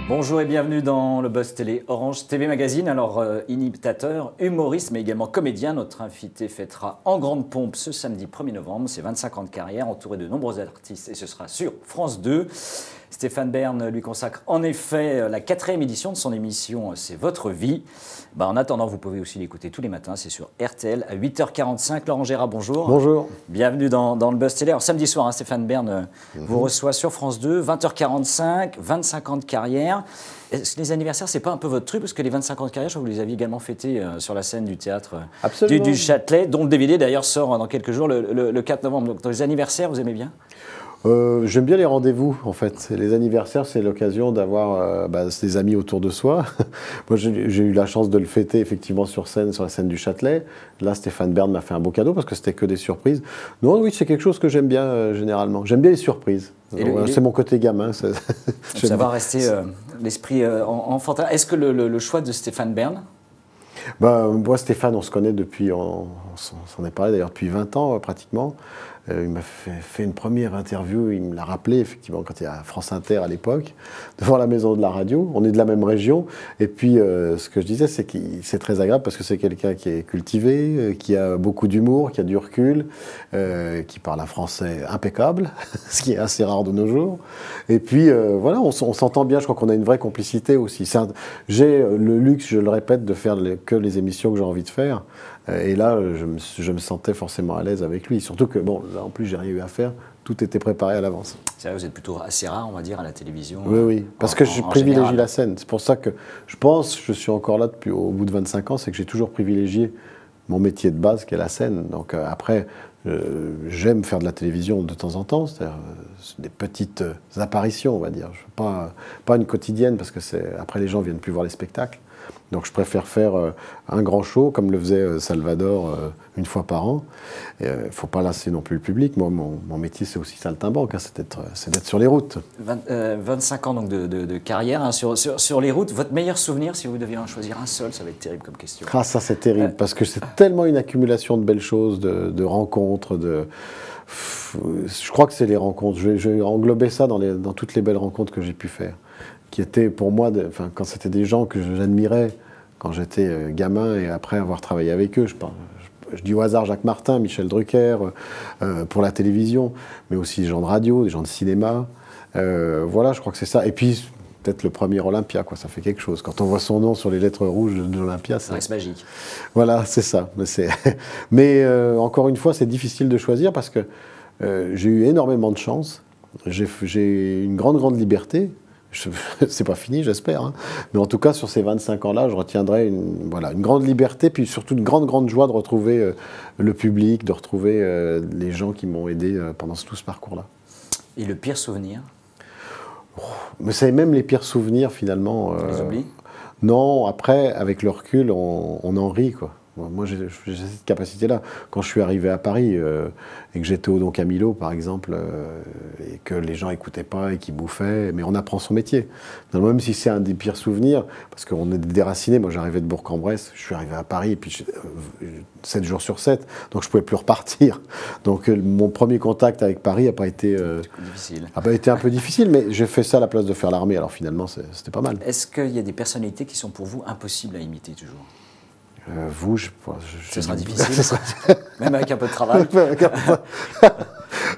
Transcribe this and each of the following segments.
Bonjour et bienvenue dans le Buzz Télé Orange TV Magazine. Alors, imitateur, humoriste, mais également comédien, notre invité fêtera en grande pompe ce samedi 1er novembre ses 25 ans de carrière, entouré de nombreux artistes, et ce sera sur France 2. Stéphane Bern lui consacre en effet la 4e édition de son émission C'est votre vie. En attendant, vous pouvez aussi l'écouter tous les matins, c'est sur RTL à 8h45. Laurent Gérard, bonjour. Bonjour. Bienvenue dans le Buzz Télé. Alors samedi soir, Stéphane Bern vous reçoit sur France 2, 20h45, 25 ans de carrière. Est-ce que les anniversaires, c'est pas un peu votre truc? Parce que les 25 ans de carrière, je crois que vous les aviez également fêtés sur la scène du théâtre du Châtelet, dont le DVD d'ailleurs sort dans quelques jours, le 4 novembre. Donc dans les anniversaires, vous aimez bien? J'aime bien les rendez-vous, en fait. Les anniversaires, c'est l'occasion d'avoir des amis autour de soi. Moi, j'ai eu la chance de le fêter, effectivement, sur la scène du Châtelet. Là, Stéphane Bern m'a fait un beau cadeau, parce que c'était que des surprises. Non, oui, c'est quelque chose que j'aime bien, généralement. J'aime bien les surprises. C'est mon côté gamin. Ça va rester l'esprit enfantin. Est-ce que le choix de Stéphane Bern? Moi, Stéphane, on se connaît depuis, on s'en est parlé d'ailleurs depuis 20 ans, pratiquement. Il m'a fait une première interview, il me l'a rappelé, effectivement, quand il y a France Inter à l'époque, devant la maison de la radio. On est de la même région. Et puis, ce que je disais, c'est que c'est très agréable parce que c'est quelqu'un qui est cultivé, qui a beaucoup d'humour, qui a du recul, qui parle un français impeccable, ce qui est assez rare de nos jours. Et puis, voilà, on s'entend bien. Je crois qu'on a une vraie complicité aussi. J'ai le luxe, je le répète, de faire que les émissions que j'ai envie de faire. Et là, je me sentais forcément à l'aise avec lui. Surtout que, bon, là, en plus, j'ai rien eu à faire. Tout était préparé à l'avance. C'est vrai, vous êtes plutôt assez rare, on va dire, à la télévision. Oui, oui. Parce que je privilégie la scène. C'est pour ça que je pense, je suis encore là depuis au bout de 25 ans, c'est que j'ai toujours privilégié mon métier de base, qui est la scène. Donc après, j'aime faire de la télévision de temps en temps, c'est-à-dire des petites apparitions, on va dire. Pas une quotidienne, parce que après, les gens viennent plus voir les spectacles. Donc je préfère faire un grand show, comme le faisait Salvador une fois par an. Il ne faut pas lasser non plus le public. Moi, mon métier, c'est aussi saltimbanque, c'est d'être sur les routes. 25 ans donc, de carrière sur les routes. Votre meilleur souvenir, si vous deviez en choisir un seul, ça va être terrible comme question. Ah, ça c'est terrible, parce que c'est tellement une accumulation de belles choses, de rencontres, je crois que c'est les rencontres. Je vais englober ça dans toutes les belles rencontres que j'ai pu faire, qui étaient pour moi, quand c'était des gens que j'admirais quand j'étais gamin et après avoir travaillé avec eux. Je dis au hasard Jacques Martin, Michel Drucker, pour la télévision, mais aussi des gens de radio, des gens de cinéma. Voilà, je crois que c'est ça. Et puis, peut-être le premier Olympia, quoi, ça fait quelque chose. Quand on voit son nom sur les lettres rouges de l'Olympia, c'est magique. Voilà, c'est ça. Mais encore une fois, c'est difficile de choisir parce que j'ai eu énormément de chance. J'ai une grande liberté. C'est pas fini, j'espère. Hein. Mais en tout cas, sur ces 25 ans-là, je retiendrai une grande liberté, puis surtout une grande joie de retrouver le public, de retrouver les gens qui m'ont aidé pendant tout ce parcours-là. Et le pire souvenir? Mais c'est même les pires souvenirs, finalement. On les oublie? Non, après, avec le recul, on en rit, quoi. Moi, j'ai cette capacité-là. Quand je suis arrivé à Paris et que j'étais au Don Camillo, par exemple, et que les gens n'écoutaient pas et qu'ils bouffaient, mais on apprend son métier. Même si c'est un des pires souvenirs, parce qu'on est déracinés. Moi, j'arrivais de Bourg-en-Bresse, je suis arrivé à Paris, et puis 7 jours sur 7, donc je ne pouvais plus repartir. Donc mon premier contact avec Paris n'a pas été un peu difficile, mais j'ai fait ça à la place de faire l'armée, alors finalement, c'était pas mal. Est-ce qu'il y a des personnalités qui sont pour vous impossibles à imiter toujours? Ce sera difficile, même avec un peu de travail.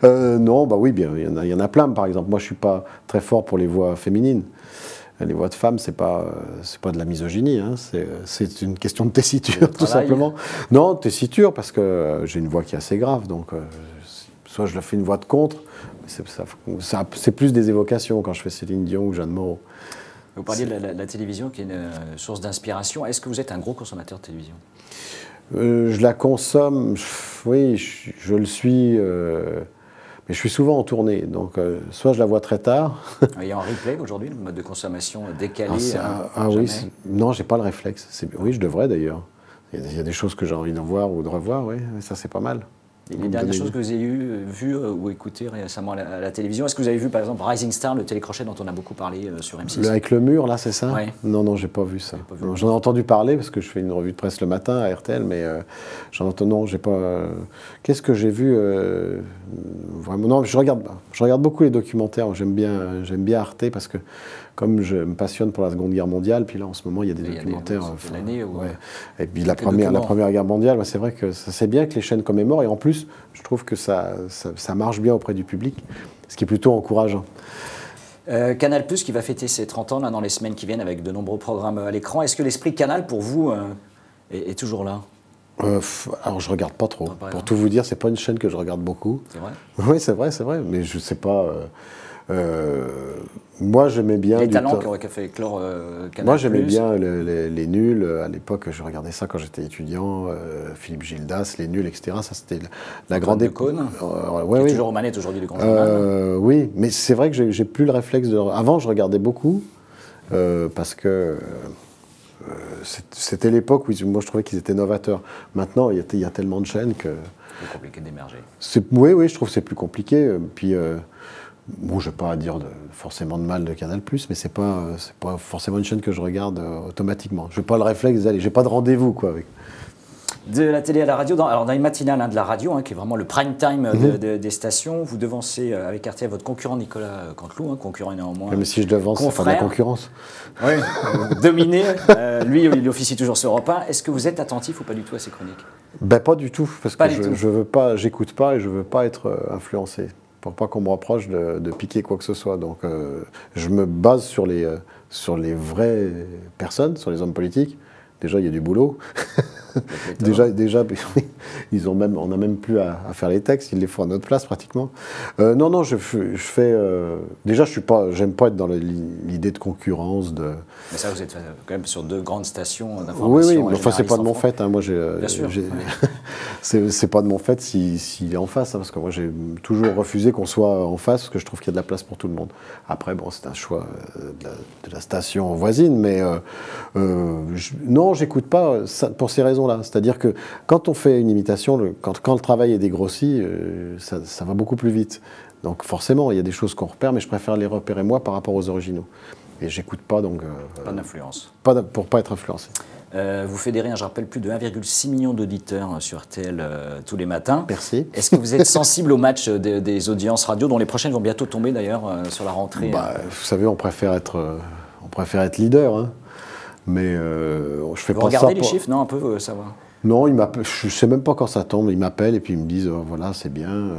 Non, oui, bien, il y en a plein, par exemple. Moi, je ne suis pas très fort pour les voix féminines. Les voix de femmes, c'est pas de la misogynie, hein. C'est une question de tessiture, tout simplement. Non, tessiture, parce que j'ai une voix qui est assez grave, donc soit je le fais une voix de contre, c'est plus des évocations quand je fais Céline Dion ou Jeanne Moreau. Vous parliez de la télévision qui est une source d'inspiration. Est-ce que vous êtes un gros consommateur de télévision? Je la consomme, oui, je le suis, mais je suis souvent en tournée. Donc, soit je la vois très tard. Il y a un replay aujourd'hui, le mode de consommation décalé. Oui, non, j'ai pas le réflexe. Oui, je devrais d'ailleurs. Il y a des choses que j'ai envie d'en voir ou de revoir, oui, ça c'est pas mal. Les dernières choses que vous avez vues ou écoutées récemment à la télévision, est-ce que vous avez vu par exemple Rising Star, le télécrochet dont on a beaucoup parlé sur M6? Avec le mur, là, c'est ça? Ouais. Non, j'ai pas vu ça. J'en ai entendu parler parce que je fais une revue de presse le matin à RTL, mais non, j'ai pas. Qu'est-ce que j'ai vu vraiment? Non, je regarde beaucoup les documentaires. J'aime bien Arte parce que comme je me passionne pour la Seconde Guerre mondiale, puis là en ce moment il y a des documentaires. L'année où, ouais. Et puis la Première Guerre mondiale, c'est vrai que c'est bien que les chaînes commémorent, et en plus je trouve que ça marche bien auprès du public, ce qui est plutôt encourageant. Canal+, qui va fêter ses 30 ans là, dans les semaines qui viennent avec de nombreux programmes à l'écran. Est-ce que l'esprit Canal, pour vous, est toujours là? Alors je regarde pas trop. Pour tout vous dire, c'est pas une chaîne que je regarde beaucoup. C'est vrai? Oui, c'est vrai. Mais je sais pas. Moi, j'aimais bien. Les talents qui auraient fait éclore Canal+. Moi, j'aimais bien les nuls. À l'époque, je regardais ça quand j'étais étudiant. Philippe Gildas, les nuls, etc. Ça, c'était la grande époque. Qui est toujours aux manettes aujourd'hui du Grand Journal. Oui, mais c'est vrai que j'ai plus le réflexe de. Avant, je regardais beaucoup parce que. C'était l'époque où moi je trouvais qu'ils étaient novateurs. Maintenant, il y a tellement de chaînes que. C'est plus compliqué d'émerger. Oui, je trouve que c'est plus compliqué. Puis, bon, je n'ai pas à dire forcément de mal de Canal+, mais c'est pas forcément une chaîne que je regarde automatiquement. Je n'ai pas le réflexe d'aller, j'ai pas de rendez-vous quoi avec. De la télé à la radio, alors dans les matinales de la radio, qui est vraiment le prime time des stations, vous devancez avec RTL votre concurrent Nicolas Canteloup, concurrent néanmoins. Même si je devance, c'est pas de la concurrence. Oui, dominé. Lui, il officie toujours sur Europe 1. Est-ce que vous êtes attentif ou pas du tout à ces chroniques? Pas du tout, parce que je veux pas, j'écoute pas et je veux pas être influencé. Pour pas qu'on me reproche de piquer quoi que ce soit. Donc je me base sur les vraies personnes, sur les hommes politiques. Déjà, il y a du boulot. déjà, on n'a même plus à faire les textes, ils les font à notre place pratiquement. Non, je fais. Déjà, j'aime pas être dans l'idée de concurrence. Mais ça, vous êtes quand même sur deux grandes stations d'information. Oui, mais enfin, c'est pas de mon fait. Moi, bien sûr. C'est pas de mon fait s'il est en face, parce que moi, j'ai toujours refusé qu'on soit en face, parce que je trouve qu'il y a de la place pour tout le monde. Après, bon, c'est un choix de la station voisine, mais non, j'écoute pas pour ces raisons-là. C'est-à-dire que quand on fait une imitation, quand le travail est dégrossi, ça va beaucoup plus vite. Donc forcément, il y a des choses qu'on repère, mais je préfère les repérer moi par rapport aux originaux. Et j'écoute pas, donc... pas d'influence. Pour pas être influencé. Vous fédérez, je rappelle, plus de 1,6 million d'auditeurs sur RTL tous les matins. Merci. Est-ce que vous êtes sensible au match des audiences radio, dont les prochaines vont bientôt tomber d'ailleurs sur la rentrée? Vous savez, on préfère être leader, hein. Mais je fais vous pas ça. Regardez les chiffres, non, un peu, ça va? Non, je ne sais même pas quand ça tombe. Ils m'appellent et puis ils me disent voilà, c'est bien.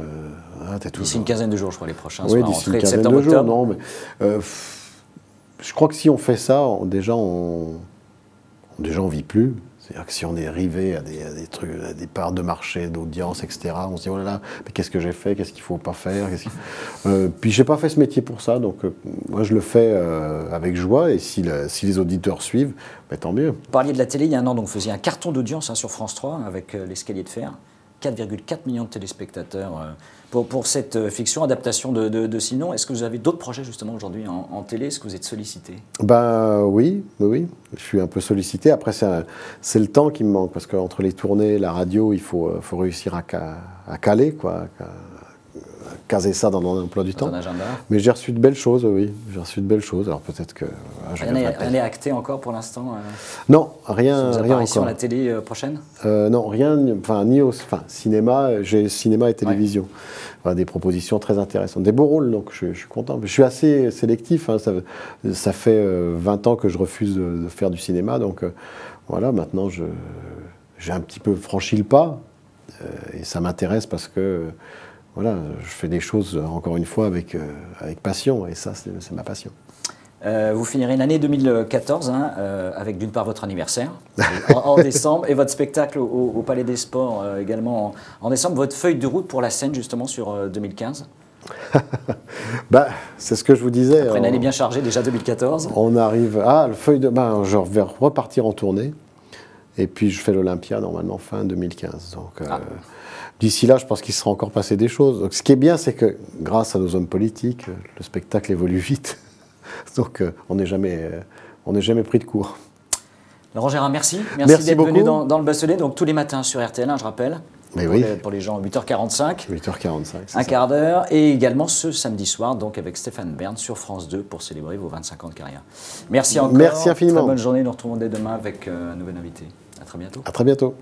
D'ici une quinzaine de jours, je crois, les prochains. Oui, d'ici une quinzaine de jours. Non, mais je crois que si on fait ça, déjà on vit plus. C'est-à-dire que si on est arrivé à des trucs, à des parts de marché, d'audience, etc., on se dit, oh là là, mais qu'est-ce que j'ai fait, qu'est-ce qu'il ne faut pas faire, puis je n'ai pas fait ce métier pour ça, donc moi je le fais avec joie, et si les auditeurs suivent, tant mieux. Vous parliez de la télé il y a un an, donc vous faisiez un carton d'audience sur France 3 avec l'escalier de fer. 4,4 millions de téléspectateurs pour cette fiction, adaptation de Sinon. Est-ce que vous avez d'autres projets justement aujourd'hui en télé? Est-ce que vous êtes sollicité? Oui, je suis un peu sollicité. Après, c'est le temps qui me manque, parce qu'entre les tournées, la radio, il faut réussir à caler, quoi, à caser ça dans l'emploi du temps. Un agenda. Mais j'ai reçu de belles choses, oui. J'ai reçu de belles choses. Alors peut-être que... Rien n'est acté encore pour l'instant? Non, rien encore. À la télé prochaine? Non, rien, cinéma, j'ai cinéma et télévision. Ouais. Des propositions très intéressantes. Des beaux rôles, donc je suis content. Je suis assez sélectif, hein, ça fait 20 ans que je refuse de faire du cinéma, donc voilà, maintenant j'ai un petit peu franchi le pas, et ça m'intéresse parce que... Voilà, je fais des choses, encore une fois, avec passion, et ça, c'est ma passion. Vous finirez l'année 2014 avec d'une part votre anniversaire en décembre et votre spectacle au Palais des Sports également en décembre. Votre feuille de route pour la scène justement sur 2015? C'est ce que je vous disais. Après une année bien chargée déjà 2014. On arrive... je vais repartir en tournée et puis je fais l'Olympia normalement fin 2015. Donc... D'ici là, je pense qu'il sera encore passé des choses. Donc, ce qui est bien, c'est que grâce à nos hommes politiques, le spectacle évolue vite. Donc, on n'est jamais pris de court. Laurent Gérard, merci. Merci d'être venu dans le Bastelier. Donc, tous les matins sur RTL1, je rappelle. Mais pour les gens, 8h45. 8h45. Un quart d'heure. Et également ce samedi soir, donc avec Stéphane Bern sur France 2 pour célébrer vos 25 ans de carrière. Merci encore. Merci infiniment. Très bonne journée. Nous retrouvons dès demain avec un nouvel invité. À très bientôt. À très bientôt.